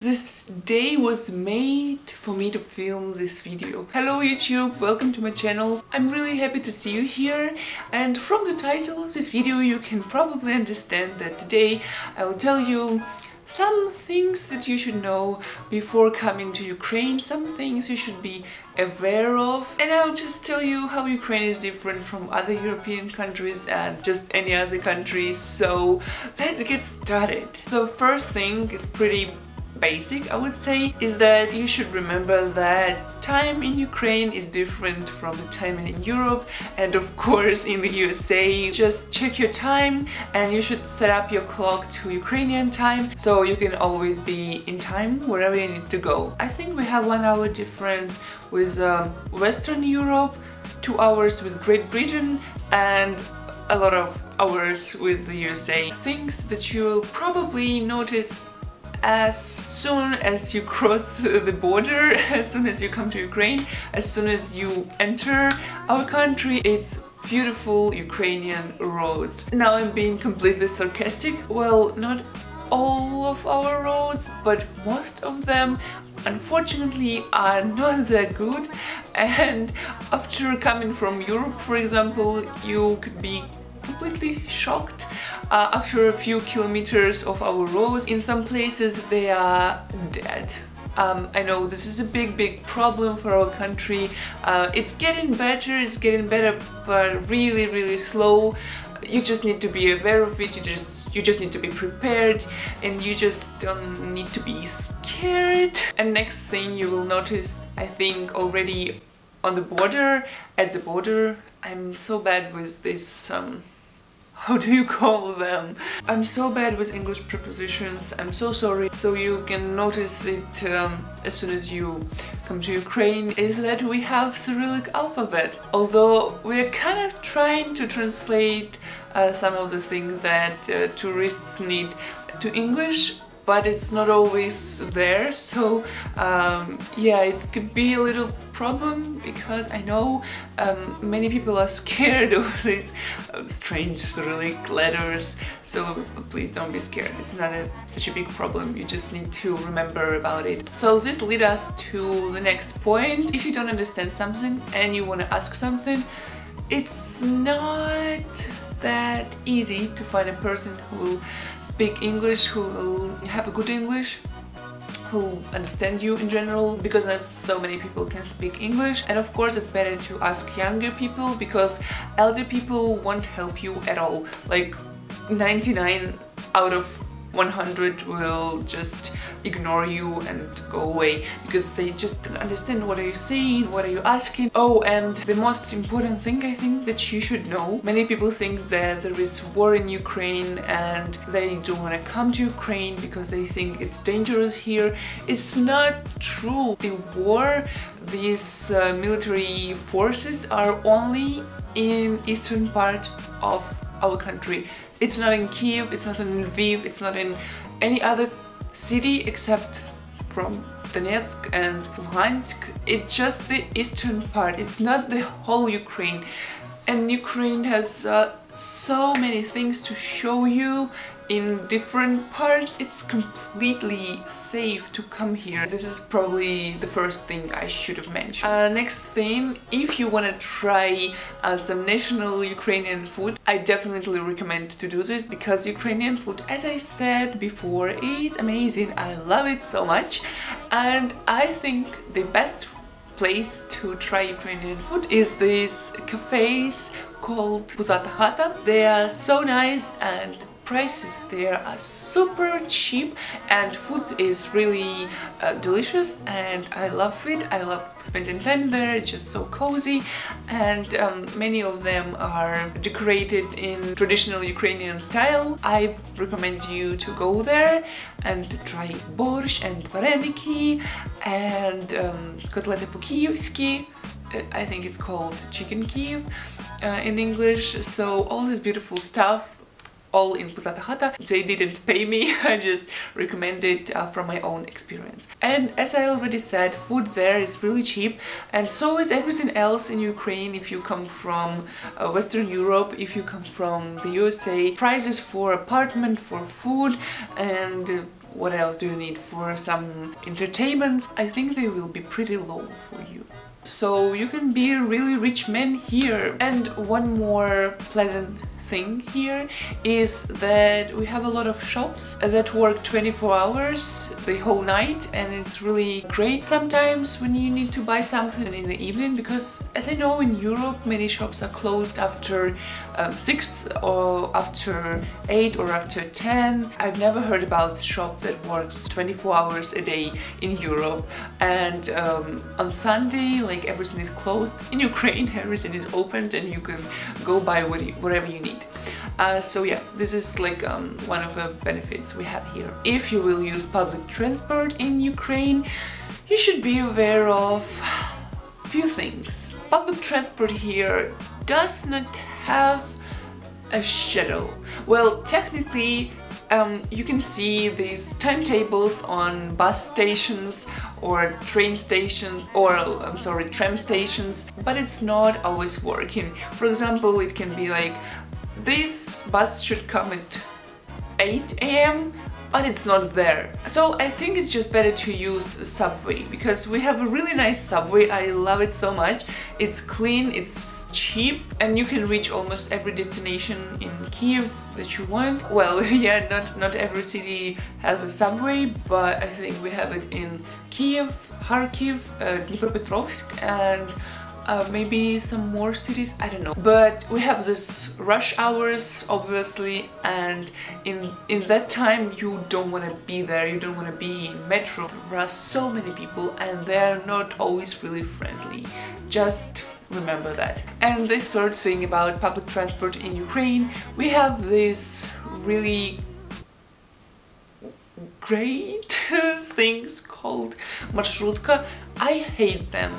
This day was made for me to film this video. Hello YouTube, welcome to my channel. I'm really happy to see you here, and from the title of this video you can probably understand that today I will tell you some things that you should know before coming to Ukraine, some things you should be aware of, and I'll just tell you how Ukraine is different from other European countries and just any other countries. So let's get started. So first thing is pretty basic, I would say, is that you should remember that time in Ukraine is different from the time in Europe and of course in the USA. Just check your time and you should set up your clock to Ukrainian time so you can always be in time wherever you need to go. I think we have 1 hour difference with Western Europe, 2 hours with Great Britain, and a lot of hours with the USA. Things that you'll probably notice as soon as you cross the border, as soon as you come to Ukraine, as soon as you enter our country, it's beautiful Ukrainian roads. Now I'm being completely sarcastic. Well, not all of our roads, but most of them unfortunately are not that good, and after coming from Europe, for example, you could be completely shocked after a few kilometers of our roads. In some places they are dead. I know this is a big problem for our country. It's getting better, but really slow. You just need to be aware of it, you just need to be prepared, and you just don't need to be scared. And next thing you will notice, I think already on the border, at the border, I'm so bad with this how do you call them? I'm so bad with English prepositions, I'm so sorry. So you can notice it as soon as you come to Ukraine, is that we have Cyrillic alphabet. Although we're kind of trying to translate some of the things that tourists need to English, but it's not always there, so yeah, it could be a little problem, because I know many people are scared of these strange Cyrillic letters, so please don't be scared. It's not such a big problem, you just need to remember about it. So this leads us to the next point. If you don't understand something and you want to ask something, it's not that easy to find a person who will speak English, who will have a good English, who understand you in general, because not so many people can speak English. And of course it's better to ask younger people, because elder people won't help you at all. Like 99 out of 100 will just ignore you and go away, because they just don't understand what are you saying, what are you asking. Oh, and the most important thing I think that you should know, many people think that there is war in Ukraine and they don't want to come to Ukraine because they think it's dangerous here. It's not true. In war, these military forces are only in eastern part of our country. It's not in Kiev, it's not in Lviv, it's not in any other city except from Donetsk and Luhansk. It's just the eastern part, it's not the whole Ukraine. And Ukraine has so many things to show you in different parts. It's completely safe to come here. This is probably the first thing I should have mentioned. Next thing, if you want to try some national Ukrainian food, I definitely recommend to do this, because Ukrainian food, as I said before, is amazing. I love it so much, and I think the best place to try Ukrainian food is these cafes called Puzata Hata. They are so nice, and prices there are super cheap, and food is really delicious, and I love it. I love spending time there, it's just so cozy, and many of them are decorated in traditional Ukrainian style. I recommend you to go there and try borscht and vareniki and kotlety po-kievski. I think it's called chicken Kiev in English. So all this beautiful stuff, all in Puzata Hata. They didn't pay me, I just recommend it from my own experience. And as I already said, food there is really cheap, and so is everything else in Ukraine. If you come from Western Europe, if you come from the USA, prices for apartment, for food, and what else do you need for some entertainments, I think they will be pretty low for you. So you can be a really rich man here. And one more pleasant thing here is that we have a lot of shops that work 24 hours the whole night, and it's really great sometimes when you need to buy something in the evening, because as I know, in Europe many shops are closed after 6 or after 8 or after 10. I've never heard about a shop that works 24 hours a day in Europe, and on Sunday, like, everything is closed. In Ukraine everything is opened and you can go buy whatever you need. So yeah, this is like one of the benefits we have here. If you will use public transport in Ukraine, you should be aware of a few things. Public transport here does not have a schedule. Well, technically you can see these timetables on bus stations or train stations, or I'm sorry, tram stations, but it's not always working. For example, it can be like, this bus should come at 8 AM, but it's not there. So I think it's just better to use subway, because we have a really nice subway. I love it so much. It's clean, it's cheap, and you can reach almost every destination in Kiev that you want. Well, yeah, not every city has a subway, but I think we have it in Kiev, Kharkiv, Dnipropetrovsk, and maybe some more cities, I don't know. But we have this rush hours, obviously, and in that time you don't want to be there, you don't want to be in metro. There are so many people and they're not always really friendly. Just remember that. And this third thing about public transport in Ukraine, we have this really great things called marshrutka. I hate them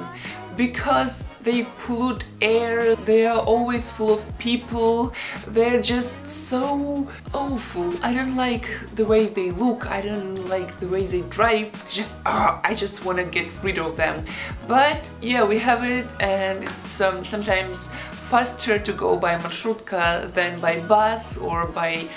because they pollute air, they are always full of people, they're just so awful. I don't like the way they look, I don't like the way they drive, I just want to get rid of them. But yeah, we have it, and it's sometimes faster to go by marshrutka than by bus or by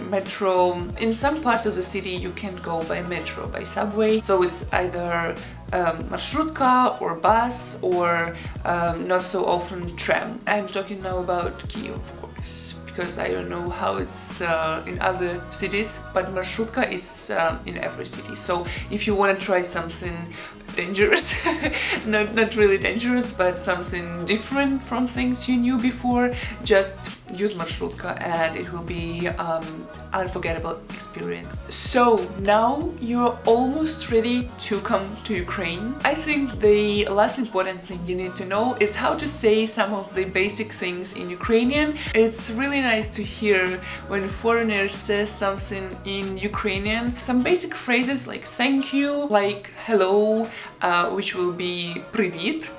metro. In some parts of the city you can go by metro, by subway, so it's either marshrutka or bus, or not so often tram. I'm talking now about Kiev, of course, because I don't know how it's in other cities, but marshrutka is in every city. So if you want to try something dangerous, not really dangerous, but something different from things you knew before, just use marshrutka and it will be unforgettable experience. So now you're almost ready to come to Ukraine. I think the last important thing you need to know is how to say some of the basic things in Ukrainian. It's really nice to hear when foreigners say something in Ukrainian. Some basic phrases like thank you, like hello, which will be привіт.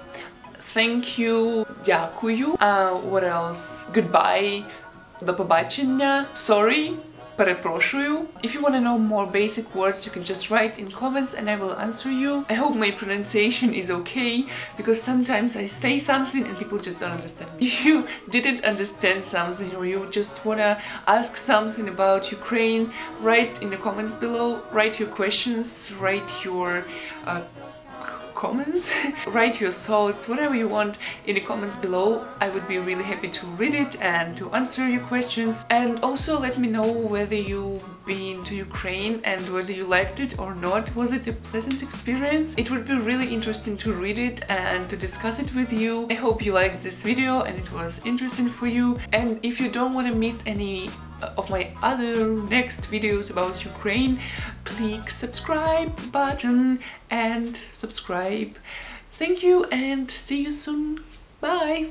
Thank you, дякую. What else? Goodbye, до побачення. Sorry, перепрошую. If you want to know more basic words, you can just write in comments and I will answer you. I hope my pronunciation is okay, because sometimes I say something and people just don't understand me. If you didn't understand something or you just want to ask something about Ukraine, write in the comments below, write your questions, write your comments, write your thoughts, whatever you want in the comments below. I would be really happy to read it and to answer your questions. And also let me know whether you've been to Ukraine and whether you liked it or not. Was it a pleasant experience? It would be really interesting to read it and to discuss it with you. I hope you liked this video and it was interesting for you. And if you don't want to miss any of my other next videos about Ukraine, click subscribe button and subscribe. Thank you and see you soon. Bye!